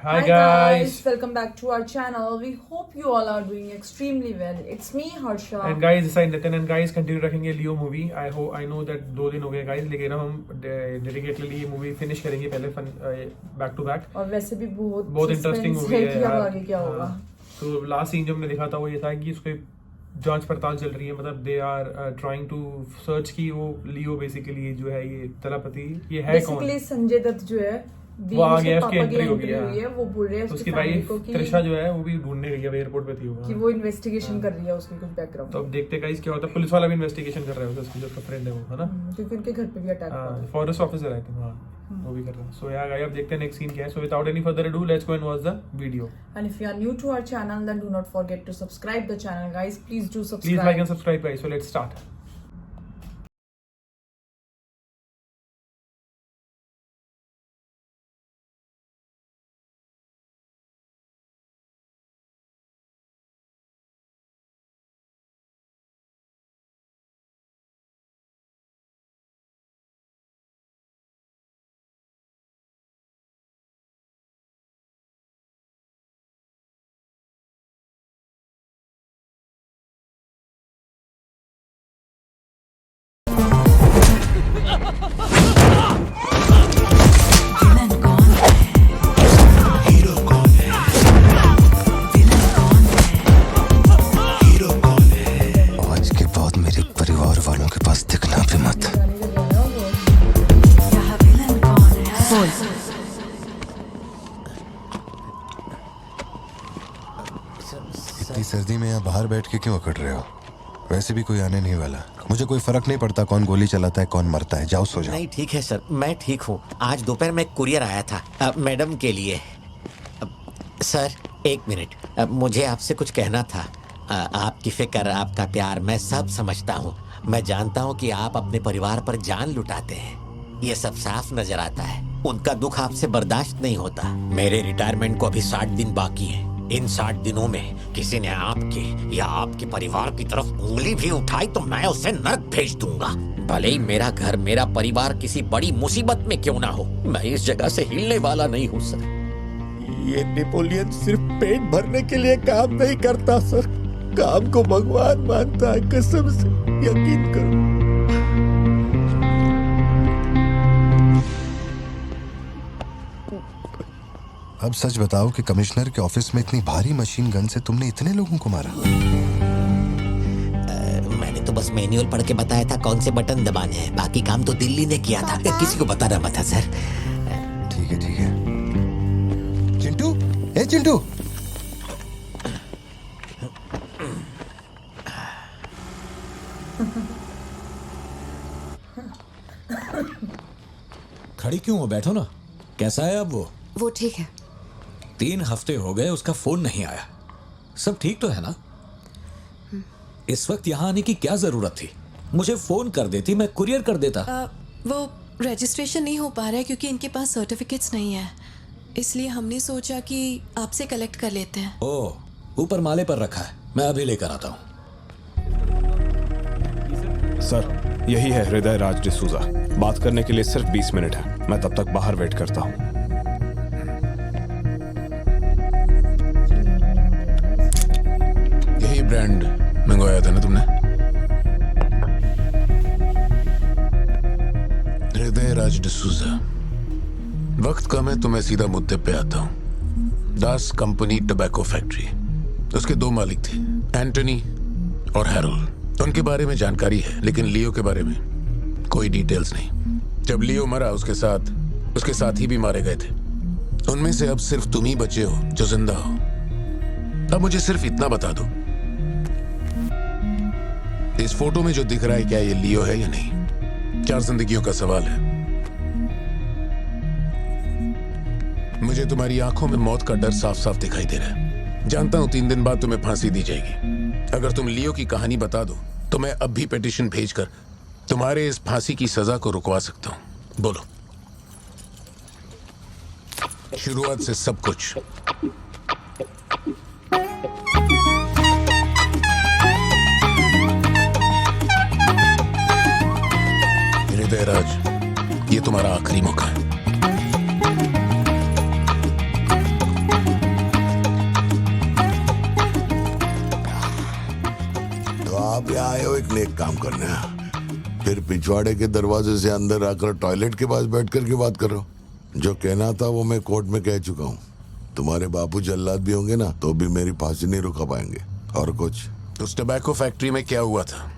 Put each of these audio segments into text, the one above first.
Hi guys, welcome back to our channel. We hope you all are doing extremely well. It's me Harsha. and guys, this is Nitin and guys continue रखेंगे लियो movie. I know that 2 दिन हो गए guys, लेकिन हम dedicatedly ये movie finish करेंगे पहले back to back. और वैसे भी बहुत इंटरेस्टिंग मूवी है कि अब आगे क्या होगा. तो लास्ट सीन जो हमने देखा था वो ये था कि उसके जांच पड़ताल चल रही है, मतलब they are trying to search की वो लियो बेसिकली जो है ये तलापति ये है कौन. बेसिकली संजय दत्त जो है वो आ गया, उसकी एंट्री हो गई है. वो बोल रहे हैं उसकी वाइफ त्रिशा जो है वो भी ढूंढने गई है, एयरपोर्ट पे थी वो कि वो इन्वेस्टिगेशन कर रही है उसकी कुछ बैकग्राउंड. तो अब देखते गाइस क्या होता है. पुलिस वाला भी इन्वेस्टिगेशन कर रहा है उसका जो फ्रेंड है वो, है ना, क्योंकि उनके घर पे भी अटैक हुआ. फॉरेस्ट ऑफिसर है तुम. हां वो भी कर रहा है. सो यार अब देखते हैं नेक्स्ट सीन क्या है. So without any further ado let's go and watch the video. And if you are new to our channel, then do not forget to subscribe the channel, guys. Please do subscribe. Please like and subscribe, guys. So let's start. आज के बाद मेरे परिवार वालों के पास दिखना भी मत. इतनी सर्दी में यहाँ बाहर बैठ के क्यों अकड़ रहे हो? वैसे भी कोई आने नहीं वाला. मुझे कोई फर्क नहीं पड़ता कौन गोली चलाता है कौन मरता है. जाओ सो जाओ. नहीं ठीक है सर, मैं ठीक हूँ. आज दोपहर में कुरियर आया था मैडम के लिए. सर एक मिनट, मुझे आपसे कुछ कहना था. आपकी फिक्र, आपका प्यार मैं सब समझता हूँ. मैं जानता हूँ कि आप अपने परिवार पर जान लुटाते हैं. ये सब साफ नजर आता है. उनका दुख आपसे बर्दाश्त नहीं होता. मेरे रिटायरमेंट को अभी 60 दिन बाकी है. इन 60 दिनों में किसी ने आपके या आपके परिवार की तरफ उंगली भी उठाई तो मैं उसे नर्क भेज दूंगा. भले ही मेरा घर, मेरा परिवार किसी बड़ी मुसीबत में क्यों ना हो, मैं इस जगह से हिलने वाला नहीं हूँ सर. ये नेपोलियन सिर्फ पेट भरने के लिए काम नहीं करता सर, काम को भगवान मानता है. कसम से यकीन करो. अब सच बताओ कि कमिश्नर के ऑफिस में इतनी भारी मशीन गन से तुमने इतने लोगों को मारा? मैंने तो बस मैन्युअल पढ़ के बताया था कौन से बटन दबाने हैं. बाकी काम तो दिल्ली ने किया था. किसी को बताना मत था सर. ठीक है ठीक है. चिंटू, ए चिंटू. खड़ी क्यों हो? बैठो ना. कैसा है अब वो ठीक है. 3 हफ्ते हो गए उसका फोन नहीं आया. सब ठीक तो है ना? इस वक्त यहाँ आने की क्या जरूरत थी? मुझे फोन कर देती, मैं कुरियर कर देता. वो रजिस्ट्रेशन नहीं हो पा रहा है क्योंकि इनके पास सर्टिफिकेट्स नहीं है. इसलिए हमने सोचा कि आपसे कलेक्ट कर लेते हैं. ओह, ऊपर माले पर रखा है, मैं अभी लेकर आता हूँ. सर यही है हृदय राज डिसूजा. बात करने के लिए सिर्फ 20 मिनट है. मैं तब तक बाहर वेट करता हूँ. यही ब्रांड मंगवाया था ना तुमने? हृदय राज डिसूजा. वक्त कम है तो मैं सीधा मुद्दे पे आता हूँ. दास कंपनी टबैको फैक्ट्री. उसके 2 मालिक थे, एंटनी और हैरोल्ड. उनके बारे में जानकारी है लेकिन लियो के बारे में कोई डिटेल्स नहीं. जब लियो मरा उसके साथी भी मारे गए थे. उनमें से अब सिर्फ तुम ही बचे हो जो जिंदा हो. अब मुझे सिर्फ इतना बता दो, इस फोटो में जो दिख रहा है क्या ये लियो है या नहीं? 4 जिंदगियों का सवाल है. मुझे तुम्हारी आंखों में मौत का डर साफ साफ दिखाई दे रहा है. जानता हूं 3 दिन बाद तुम्हें फांसी दी जाएगी. अगर तुम लियो की कहानी बता दो तो मैं अब भी पिटीशन भेजकर तुम्हारे इस फांसी की सजा को रुकवा सकता हूं. बोलो. शुरुआत से सब कुछ. हृदयराज, ये तुम्हारा आखिरी मौका है. आए हो एक नेक काम करने, फिर पिछवाड़े के दरवाजे से अंदर आकर टॉयलेट के पास बैठ कर के बात करो। जो कहना था वो मैं कोर्ट में कह चुका हूँ। तुम्हारे बापू जल्लाद भी होंगे ना तो भी मेरी फांसी नहीं रुका पाएंगे। और कुछ? उस टबैको फैक्ट्री में क्या हुआ था?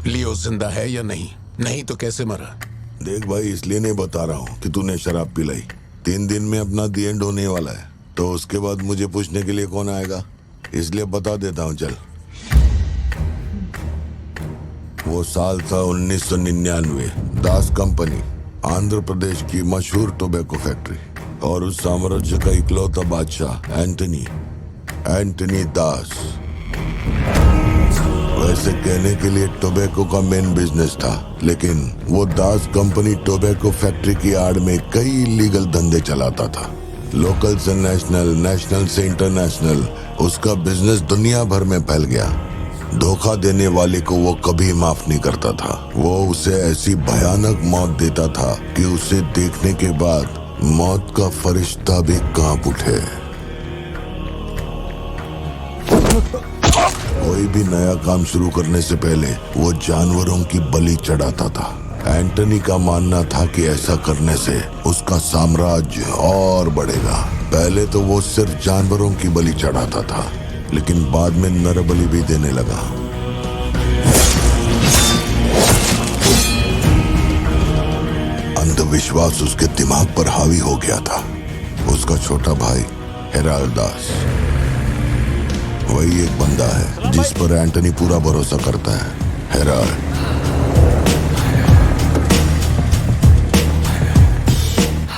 लियो जिंदा है या नहीं? नहीं तो कैसे मरा? देख भाई, इसलिए नहीं बता रहा हूँ कि तूने शराब पिलाई। 3 दिन में अपना दी एंड होने वाला है, तो उसके बाद मुझे पूछने के लिए कौन आएगा? इसलिए बता देता हूँ। चल, वो साल था 1999। दास कंपनी, आंध्र प्रदेश की मशहूर टोबैको फैक्ट्री, और उस साम्राज्य का इकलौता बादशाह एंटनी दास। वैसे कहने के लिए टोबैको का मेन बिजनेस था, लेकिन वो दास कंपनी टोबैको फैक्ट्री की आड़ में कई इलीगल धंधे चलाता था। लोकल से नेशनल, नेशनल से इंटरनेशनल, उसका बिजनेस दुनिया भर में फैल गया। धोखा देने वाले को वो कभी माफ नहीं करता था। वो उसे ऐसी भयानक मौत देता था कि उसे देखने के बाद मौत का फरिश्ता भी कांप उठे। कोई भी नया काम शुरू करने से पहले वो जानवरों की बलि चढ़ाता था। एंटनी का मानना था कि ऐसा करने से उसका साम्राज्य और बढ़ेगा। पहले तो वो सिर्फ जानवरों की बलि चढ़ाता था, लेकिन बाद में नर बलि भी देने लगा। अंधविश्वास उसके दिमाग पर हावी हो गया था। उसका छोटा भाई हेराल्ड दास, वही एक बंदा है जिस पर एंटनी पूरा भरोसा करता है। हेराल्ड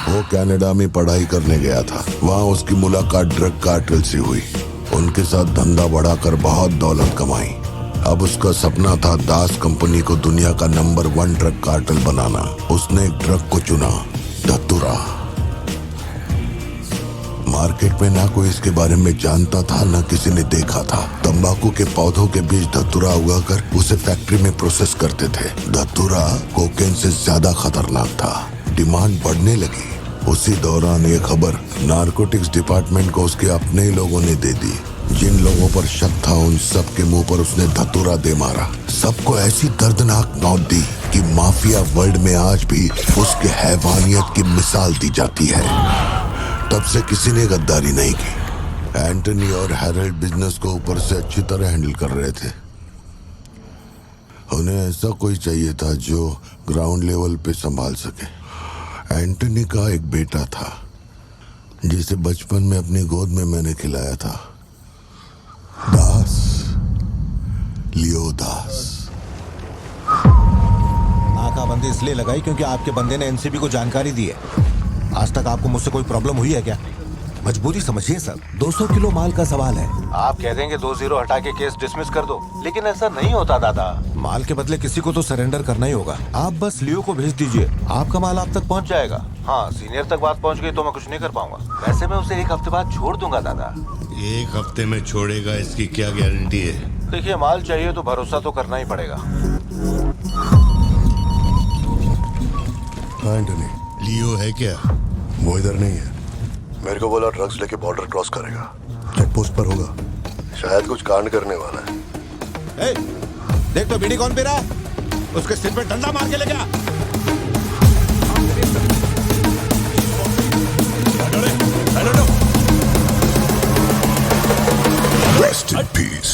वो कनाडा में पढ़ाई करने गया था। वहाँ उसकी मुलाकात ड्रग कार्टेल से हुई। उनके साथ धंधा बढ़ाकर बहुत दौलत कमाई। अब उसका सपना था दास कंपनी को दुनिया का नंबर 1 ड्रग कार्टेल बनाना। उसने एक ड्रग को चुना, धतूरा। मार्केट में ना कोई इसके बारे में जानता था, ना किसी ने देखा था। तंबाकू के पौधों के बीच धतूरा उगाकर उसे फैक्ट्री में प्रोसेस करते थे। धतूरा कोकेन से ज्यादा खतरनाक था। डिमांड बढ़ने लगी। उसी दौरान ये खबर नारकोटिक्स डिपार्टमेंट को उसके अपने ही लोगों ने दे दी। जिन लोगों पर शक था उन सब के मुंह पर उसने धतूरा दे मारा। सबको ऐसी दर्दनाक मौत दी कि माफिया वर्ल्ड में आज भी उसके हैवानियत की मिसाल दी जाती है। तब से किसी ने गद्दारी नहीं की। एंटनी और हैरल्ड बिजनेस को ऊपर से अच्छी तरह हैंडल कर रहे थे। उन्हें ऐसा कोई चाहिए था जो ग्राउंड लेवल पे संभाल सके। एंटनी का एक बेटा था जिसे बचपन में अपनी गोद में मैंने खिलाया था, दास, लियो दास। नाकाबंदी इसलिए लगाई क्योंकि आपके बंदे ने एनसीबी को जानकारी दी है। आज तक आपको मुझसे कोई प्रॉब्लम हुई है क्या? मजबूरी समझिए सर, 200 किलो माल का सवाल है। आप कह देंगे 2-0 हटा के केस डिसमिस कर दो, लेकिन ऐसा नहीं होता दादा। माल के बदले किसी को तो सरेंडर करना ही होगा। आप बस लियो को भेज दीजिए, आपका माल आप तक पहुंच जाएगा। हाँ, सीनियर तक बात पहुंच गई तो मैं कुछ नहीं कर पाऊंगा। वैसे मैं उसे 1 हफ्ते बाद छोड़ दूंगा दादा। 1 हफ्ते में छोड़ेगा, इसकी क्या गारंटी है? देखिए, माल चाहिए तो भरोसा तो करना ही पड़ेगा। एंटनी, लियो है क्या? वो इधर नहीं है। मेरे को बोला ड्रग्स लेके बॉर्डर क्रॉस करेगा, चेक पोस्ट पर होगा। शायद कुछ कांड करने वाला है। देख तो बीड़ी कौन पी रहा है? उसके सिर पे डंडा मार के ले गया। Rest in peace.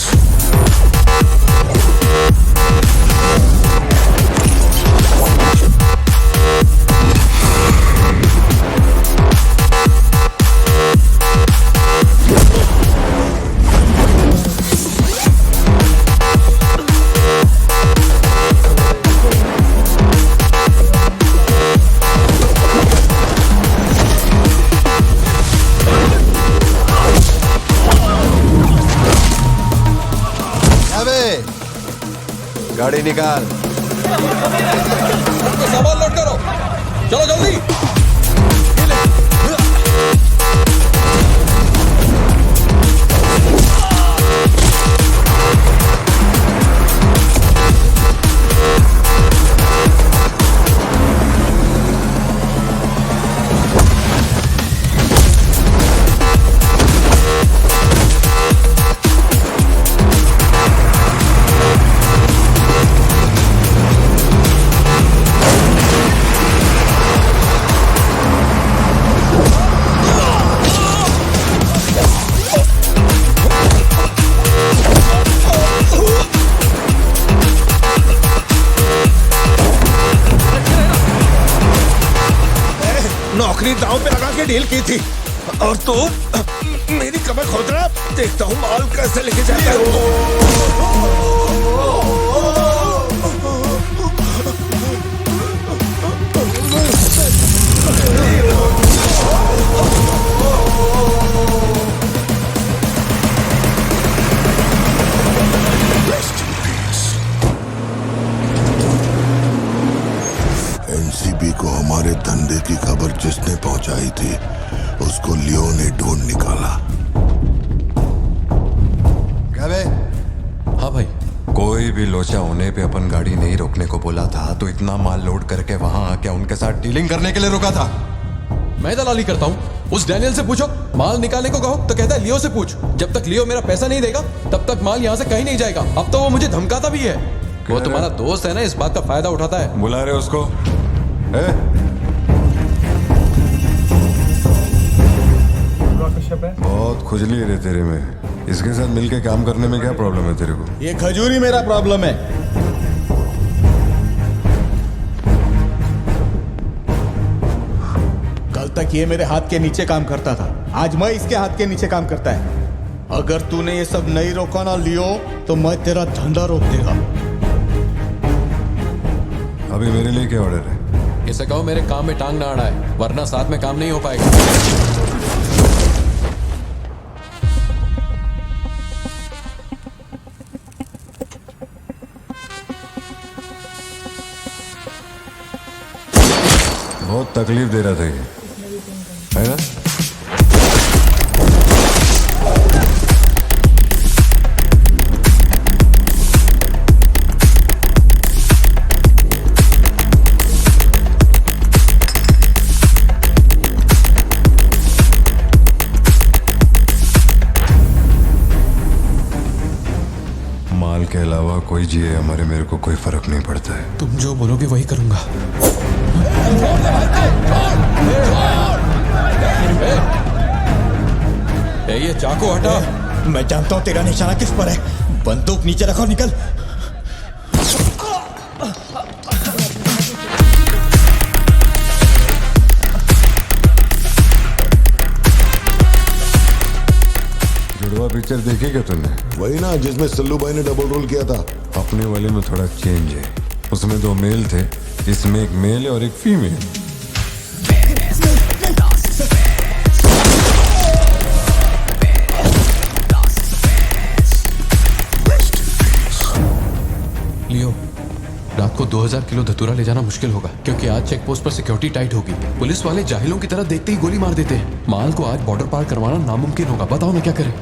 गाड़ी निकाल। सामान लोड करो, चलो जल्दी। डील की थी और तू मेरी कमर खोद रहा। देखता हूँ माल कैसे लेके जाता है। एनसीबी को हमारे धंधे की खबर जिसने पहुंचाई थी उसको लियो ने ढूंढ निकाला। क्या बे? हाँ भाई, कोई भी लोचा होने पे अपन गाड़ी नहीं रोकने को बोला था तो इतना माल लोड करके वहां आके उनके साथ डीलिंग करने के लिए रुका था। मैं दलाली करता हूँ? उस डैनियल से पूछो। माल निकालने को कहो तो कहता है लियो से पूछ। जब तक लियो मेरा पैसा नहीं देगा तब तक माल यहाँ से कहीं नहीं जाएगा। अब तो वो मुझे धमकाता भी है। वो तुम्हारा दोस्त है ना, इस बात का फायदा उठाता है। बुला रहे उसको? कश्यप है। बहुत खुजली है रे तेरे में। इसके साथ मिलके काम करने में क्या प्रॉब्लम है तेरे को? ये खजूरी मेरा प्रॉब्लम है। कल तक ये मेरे हाथ के नीचे काम करता था, आज मैं इसके हाथ के नीचे काम करता है। अगर तूने ये सब नहीं रोका ना लियो तो मैं तेरा धंधा रोक देगा। अभी मेरे लिए क्या ऑर्डर है? इसे कहो मेरे काम में टांग ना अड़ाए, वरना साथ में काम नहीं हो पाएगा। बहुत तकलीफ दे रहा था ये, है ना? माल के अलावा कोई जिए हमारे, मेरे को कोई फर्क नहीं पड़ता है। तुम जो बोलोगे वही करूंगा। ये चाकू हटा। मैं जानता हूं तेरा निशाना किस पर है। बंदूक नीचे रखो, निकल। जुड़वा पिक्चर देखी क्या तुमने? वही ना जिसमें सल्लू भाई ने डबल रोल किया था। अपने वाले में थोड़ा चेंज है। उसमें 2 मेल थे, इसमें एक मेल और एक फीमेल। लियो, रात को 2000 किलो धतूरा ले जाना मुश्किल होगा, क्योंकि आज चेक पोस्ट पर सिक्योरिटी टाइट होगी। पुलिस वाले जाहिलों की तरह देखते ही गोली मार देते हैं। माल को आज बॉर्डर पार करवाना नामुमकिन होगा। बताओ ना क्या करें?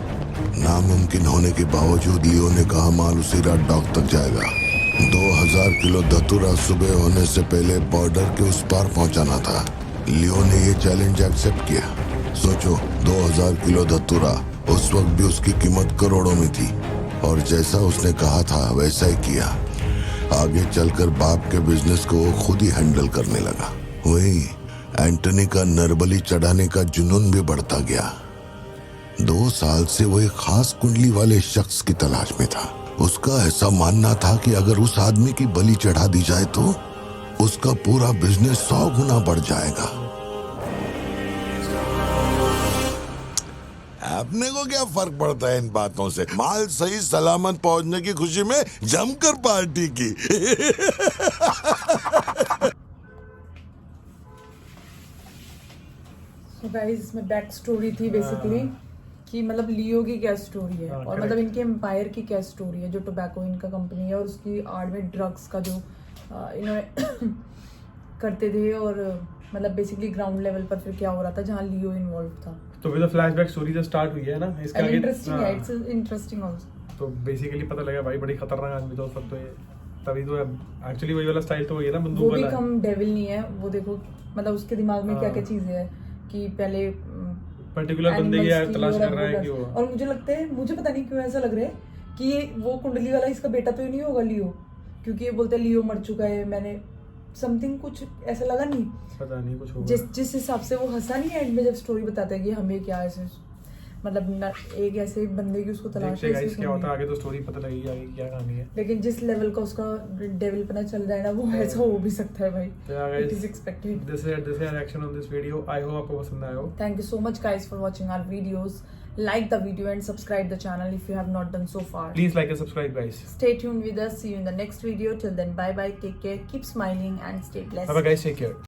नामुमकिन होने के बावजूद लियो ने कहा माल उसी रात डॉक तक जाएगा। 2000 किलो धतूरा सुबह होने से पहले बॉर्डर के उस पार पहुंचाना था। लियो ने ये चैलेंज एक्सेप्ट किया। सोचो, 2000 किलो धतूरा, उस वक्त भी उसकी कीमत करोड़ों में थी, और जैसा उसने कहा था वैसा ही किया। आगे चलकर बाप के बिजनेस को वो खुद ही हैंडल करने लगा। वहीं एंटनी का नरबली चढ़ाने का जुनून भी बढ़ता गया। 2 साल से वो एक खास कुंडली वाले शख्स की तलाश में था। उसका ऐसा मानना था कि अगर उस आदमी की बलि चढ़ा दी जाए तो उसका पूरा बिजनेस 100 गुना बढ़ जाएगा। अपने को क्या फर्क पड़ता है इन बातों से? माल सही सलामत पहुंचने की खुशी में जमकर पार्टी की। So guys, इसमें बैक स्टोरी थी बेसिकली कि मतलब लियो की क्या स्टोरी है और मतलब इनके एम्पायर की क्या स्टोरी है, जो टोबैको इनका कंपनी है, और उसकी आड़ में ड्रग्स का जो इन्होंने करते थे, और मतलब बेसिकली ग्राउंड लेवल पर फिर क्या हो रहा था जहाँ लियो इन्वॉल्व था। तो विद द फ्लैशबैक स्टोरी जो स्टार्ट हुई है ना, इसका आगे इंटरेस्टिंग है, इट्स इंटरेस्टिंग आल्सो। तो बेसिकली पता लगा भाई बड़ी खतरनाक आदमी था उस वक्त। तो ये तभी तो एक्चुअली वही वाला स्टाइल तो वही है ना, बंदूक वो भी वाला। कम डेविल नहीं है वो। देखो मतलब उसके दिमाग में क्या क्या चीजें है कि पहले पर्टिकुलर बंदे की तलाश कर रहा है कि वो। और मुझे लगता है, मुझे पता नहीं क्यों ऐसा लग रहा है कि ये वो कुंडली वाला इसका बेटा तो ही नहीं होगा लियो, क्योंकि ये बोलते हैं लियो मर चुका है। मैंने समथिंग कुछ ऐसा लगा नहीं, पता नहीं कुछ होगा। जिस हिसाब से वो हंसा नहीं एंड में जब स्टोरी बताता है कि हमें क्या ऐसे। मतलब एक ऐसे बंदे की उसको तलाश देखते है गाइस इसकी क्या होता है सुननी। आगे, तो स्टोरी पता लगेगी आगे क्या कहानी है। लेकिन जिस लेवल का उसका डेविल पना चल रहा है ना, वो ऐसा हो भी सकता है भाई। तो yeah, guys, it is expected. this is our reaction on this video. I hope आपको पसंद आया हो। Thank you so much guys for watching our videos. Like the video and subscribe the channel if you have not done so far. Please like and subscribe guys. Stay tuned with us. See you in the next video. Till then, bye bye. Take care. Keep smiling and stay blessed. Bye bye guys, take care.